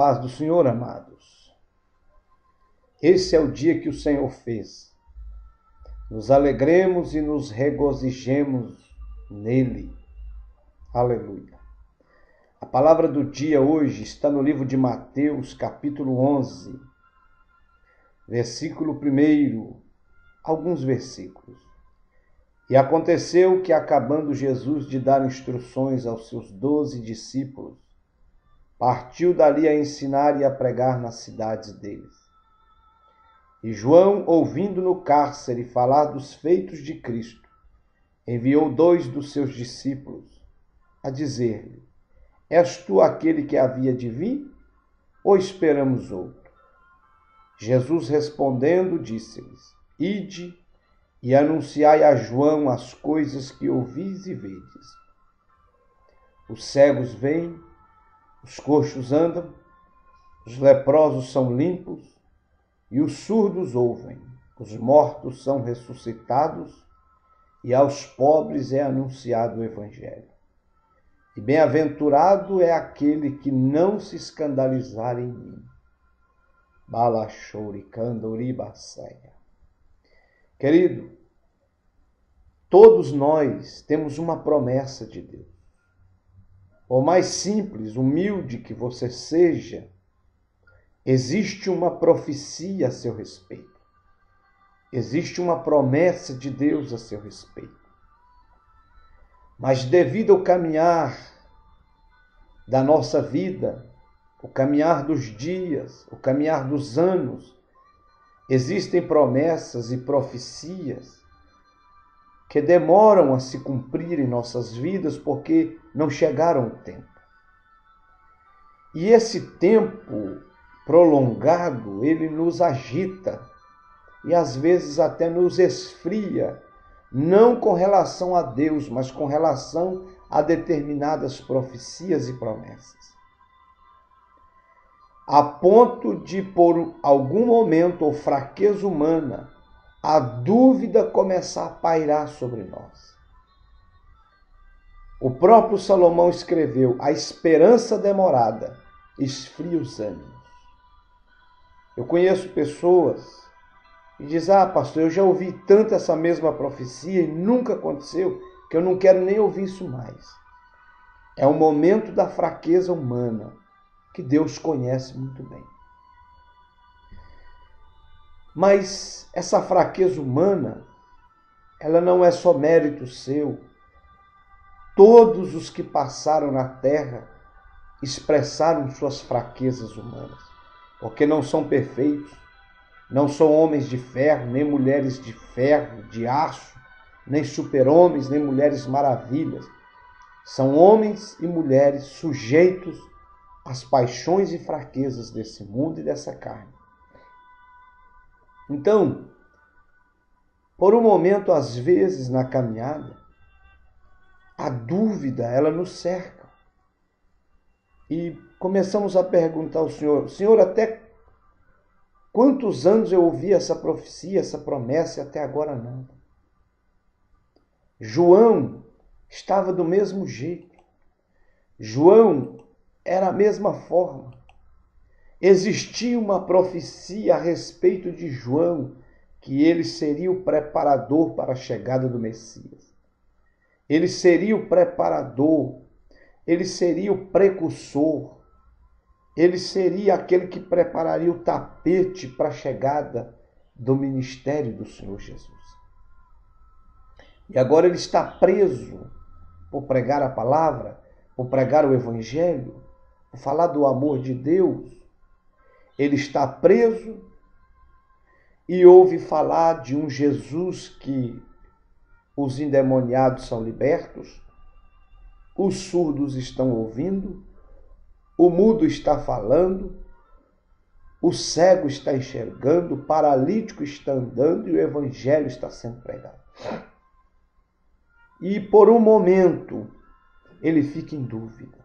paz do Senhor, amados. Esse é o dia que o Senhor fez. Nos alegremos e nos regozijemos nele. Aleluia. A palavra do dia hoje está no livro de Mateus, capítulo 11, versículo 1, alguns versículos. E aconteceu que, acabando Jesus de dar instruções aos seus 12 discípulos, partiu dali a ensinar e a pregar nas cidades deles. E João, ouvindo no cárcere falar dos feitos de Cristo, enviou 2 dos seus discípulos a dizer-lhe: És tu aquele que havia de vir, ou esperamos outro? Jesus respondendo, disse-lhes: Ide e anunciai a João as coisas que ouvis e vedes. Os cegos veem, os coxos andam, os leprosos são limpos, e os surdos ouvem, os mortos são ressuscitados, e aos pobres é anunciado o Evangelho. E bem-aventurado é aquele que não se escandalizar em mim. Balachoricandoribaceia. Querido, todos nós temos uma promessa de Deus. Por mais simples, humilde que você seja, existe uma profecia a seu respeito. Existe uma promessa de Deus a seu respeito. Mas devido ao caminhar da nossa vida, o caminhar dos dias, o caminhar dos anos, existem promessas e profecias que demoram a se cumprir em nossas vidas porque não chegaram o tempo. E esse tempo prolongado, ele nos agita e às vezes até nos esfria, não com relação a Deus, mas com relação a determinadas profecias e promessas. A ponto de, por algum momento ou fraqueza humana, a dúvida começar a pairar sobre nós. O próprio Salomão escreveu: a esperança demorada esfria os ânimos. Eu conheço pessoas que dizem: pastor, eu já ouvi tanto essa mesma profecia e nunca aconteceu, que eu não quero nem ouvir isso mais. É o momento da fraqueza humana, que Deus conhece muito bem. Mas essa fraqueza humana, ela não é só mérito seu. Todos os que passaram na terra expressaram suas fraquezas humanas, porque não são perfeitos, não são homens de ferro, nem mulheres de ferro, de aço, nem super-homens, nem mulheres maravilhas. São homens e mulheres sujeitos às paixões e fraquezas desse mundo e dessa carne. Então, por um momento, às vezes, na caminhada, a dúvida, ela nos cerca. E começamos a perguntar ao Senhor: Senhor, até quantos anos eu ouvi essa profecia, essa promessa, e até agora nada? João estava do mesmo jeito. João era a mesma forma. Existia uma profecia a respeito de João, que ele seria o preparador para a chegada do Messias. Ele seria o preparador, ele seria o precursor, ele seria aquele que prepararia o tapete para a chegada do ministério do Senhor Jesus. E agora ele está preso por pregar a palavra, por pregar o Evangelho, por falar do amor de Deus. Ele está preso e ouve falar de um Jesus que os endemoniados são libertos, os surdos estão ouvindo, o mudo está falando, o cego está enxergando, o paralítico está andando e o Evangelho está sendo pregado. E por um momento ele fica em dúvida.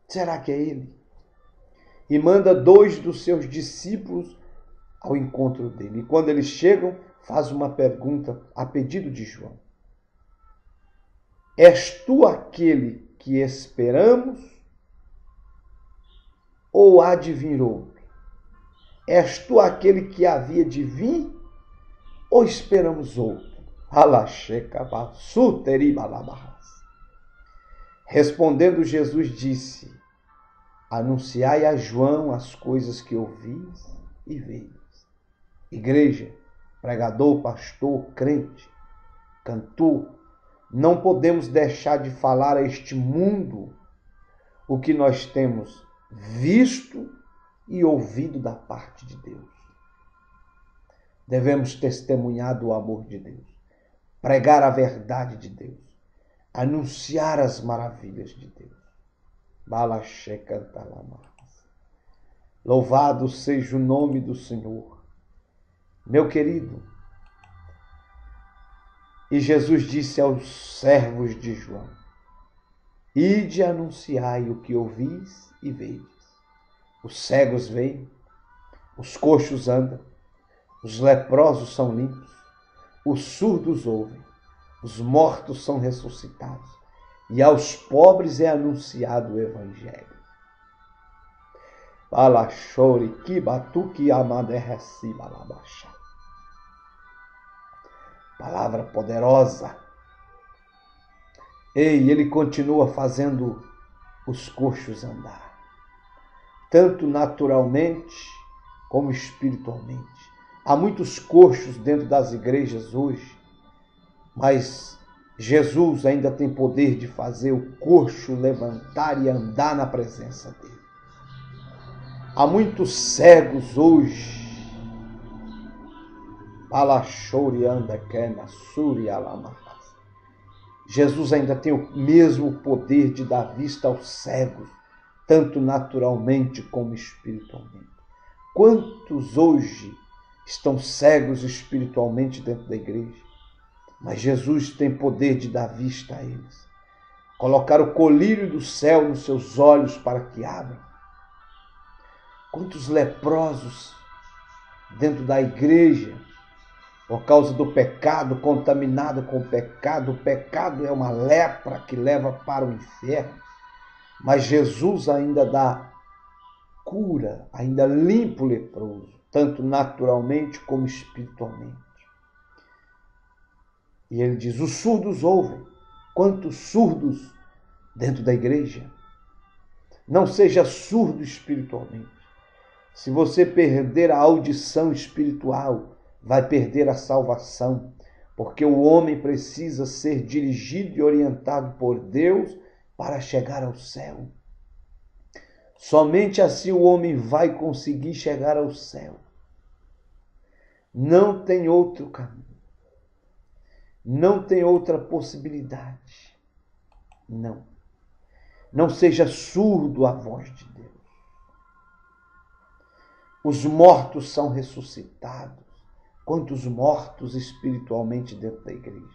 Será que é ele? E manda 2 dos seus discípulos ao encontro dele. E quando eles chegam, faz uma pergunta a pedido de João: És tu aquele que esperamos? Ou ou há de vir outro? És tu aquele que havia de vir ou esperamos outro? Respondendo Jesus disse: anunciai a João as coisas que ouvis e vedes. Igreja, pregador, pastor, crente, cantor, não podemos deixar de falar a este mundo o que nós temos visto e ouvido da parte de Deus. Devemos testemunhar do amor de Deus, pregar a verdade de Deus, anunciar as maravilhas de Deus. Louvado seja o nome do Senhor. Meu querido, e Jesus disse aos servos de João: ide anunciai o que ouvis e vedes. Os cegos veem, os coxos andam, os leprosos são limpos, os surdos ouvem, os mortos são ressuscitados, e aos pobres é anunciado o Evangelho. Palavra poderosa. Ei, ele continua fazendo os coxos andar, tanto naturalmente como espiritualmente. Há muitos coxos dentro das igrejas hoje, mas Jesus ainda tem poder de fazer o coxo levantar e andar na presença dele. Há muitos cegos hoje. Jesus ainda tem o mesmo poder de dar vista aos cegos, tanto naturalmente como espiritualmente. Quantos hoje estão cegos espiritualmente dentro da igreja? Mas Jesus tem poder de dar vista a eles. Colocar o colírio do céu nos seus olhos para que abram. Quantos leprosos dentro da igreja, por causa do pecado, contaminado com o pecado. O pecado é uma lepra que leva para o inferno. Mas Jesus ainda dá cura, ainda limpa o leproso, tanto naturalmente como espiritualmente. E ele diz: os surdos ouvem. Quantos surdos dentro da igreja? Não seja surdo espiritualmente. Se você perder a audição espiritual, vai perder a salvação, porque o homem precisa ser dirigido e orientado por Deus para chegar ao céu. Somente assim o homem vai conseguir chegar ao céu. Não tem outro caminho. Não tem outra possibilidade. Não. Não seja surdo à voz de Deus. Os mortos são ressuscitados. Quantos mortos espiritualmente dentro da igreja?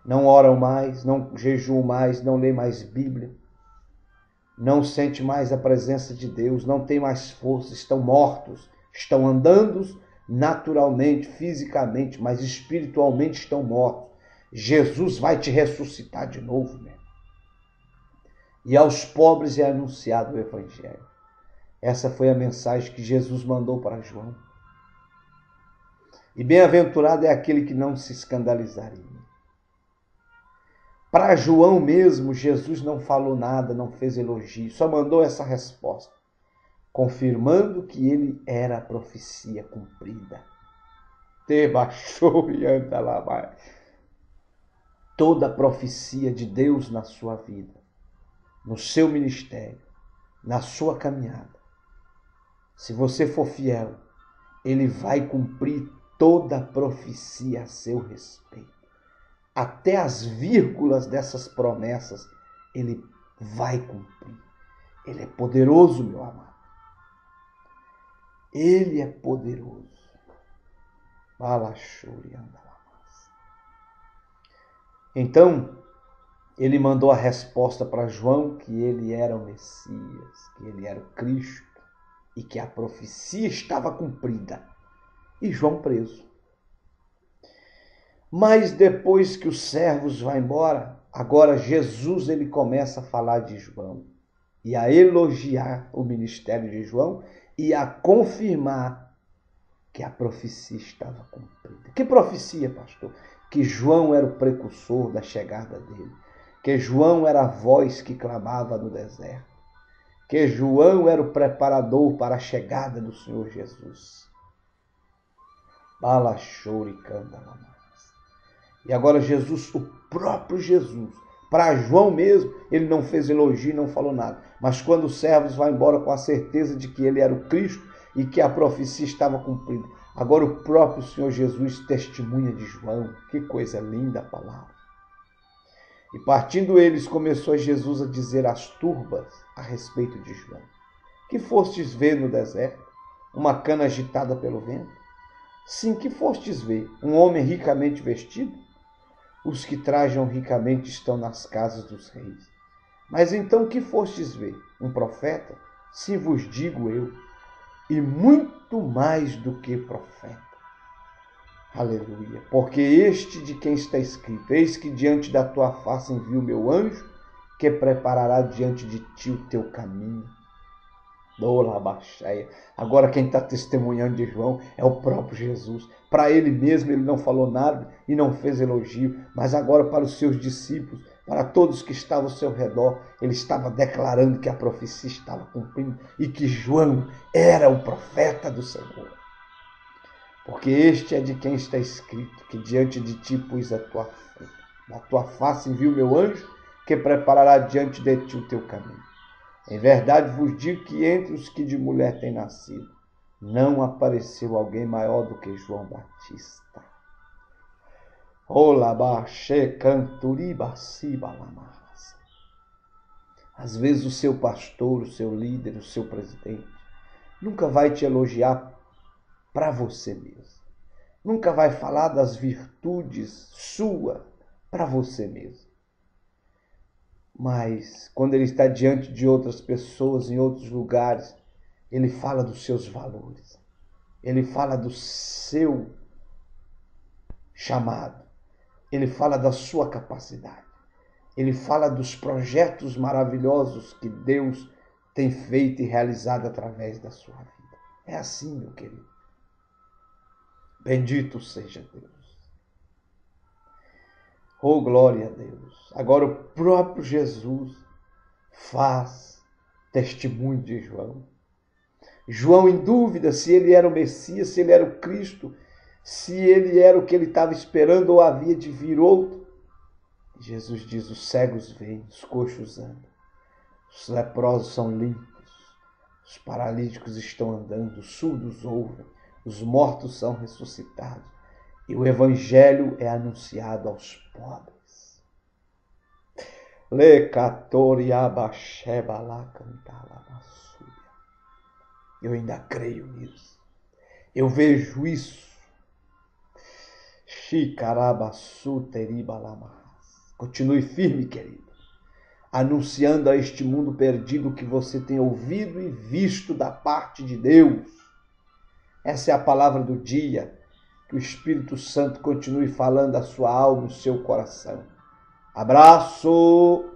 Não oram mais, não jejuam mais, não lê mais Bíblia, não sente mais a presença de Deus, não tem mais força, estão mortos, estão andando naturalmente, fisicamente, mas espiritualmente estão mortos. Jesus vai te ressuscitar de novo, né? E aos pobres é anunciado o Evangelho. Essa foi a mensagem que Jesus mandou para João. E bem-aventurado é aquele que não se escandalizaria. Para João mesmo, Jesus não falou nada, não fez elogio, só mandou essa resposta, confirmando que ele era a profecia cumprida. Toda a profecia de Deus na sua vida, no seu ministério, na sua caminhada, se você for fiel, ele vai cumprir toda a profecia a seu respeito. Até as vírgulas dessas promessas ele vai cumprir. Ele é poderoso, meu amado. Ele é poderoso. Então, ele mandou a resposta para João que ele era o Messias, que ele era o Cristo e que a profecia estava cumprida. E João preso. Mas depois que os servos vão embora, agora Jesus ele começa a falar de João. e a elogiar o ministério de João e a confirmar que a profecia estava cumprida. Que profecia, pastor? Que João era o precursor da chegada dele, que João era a voz que clamava no deserto, que João era o preparador para a chegada do Senhor Jesus. E agora Jesus, o próprio Jesus, para João mesmo, ele não fez elogio, não falou nada. Mas quando os servos vão embora com a certeza de que ele era o Cristo e que a profecia estava cumprida, agora o próprio Senhor Jesus testemunha de João. Que coisa linda a palavra. E partindo eles, começou Jesus a dizer às turbas a respeito de João: que fostes ver no deserto? Uma cana agitada pelo vento? Sim, que fostes ver? Um homem ricamente vestido? Os que trajam ricamente estão nas casas dos reis. Mas então que fostes ver? Um profeta? Sim, vos digo eu, e muito mais do que profeta. Aleluia. Porque este de quem está escrito: eis que diante da tua face envio o meu anjo, que preparará diante de ti o teu caminho. Agora quem está testemunhando de João é o próprio Jesus. Para ele mesmo ele não falou nada e não fez elogio, mas agora para os seus discípulos, para todos que estavam ao seu redor, ele estava declarando que a profecia estava cumprindo e que João era o profeta do Senhor. Porque este é de quem está escrito: que diante de ti pus a tua face envio o meu anjo, que preparará diante de ti o teu caminho. Em verdade vos digo que entre os que de mulher têm nascido, não apareceu alguém maior do que João Batista. Às vezes o seu pastor, o seu líder, o seu presidente, nunca vai te elogiar para você mesmo. Nunca vai falar das virtudes suas para você mesmo. Mas quando ele está diante de outras pessoas, em outros lugares, ele fala dos seus valores. Ele fala do seu chamado. Ele fala da sua capacidade. Ele fala dos projetos maravilhosos que Deus tem feito e realizado através da sua vida. É assim, meu querido. Bendito seja Deus. Oh, glória a Deus. Agora o próprio Jesus faz testemunho de João. João em dúvida se ele era o Messias, se ele era o Cristo, se ele era o que ele estava esperando ou havia de vir outro. Jesus diz: os cegos veem, os coxos andam, os leprosos são limpos, os paralíticos estão andando, os surdos ouvem, os mortos são ressuscitados. E o evangelho é anunciado aos pobres. Eu ainda creio nisso. Eu vejo isso. Continue firme, querido, anunciando a este mundo perdido que você tem ouvido e visto da parte de Deus. Essa é a palavra do dia. Que o Espírito Santo continue falando a sua alma e o seu coração. Abraço!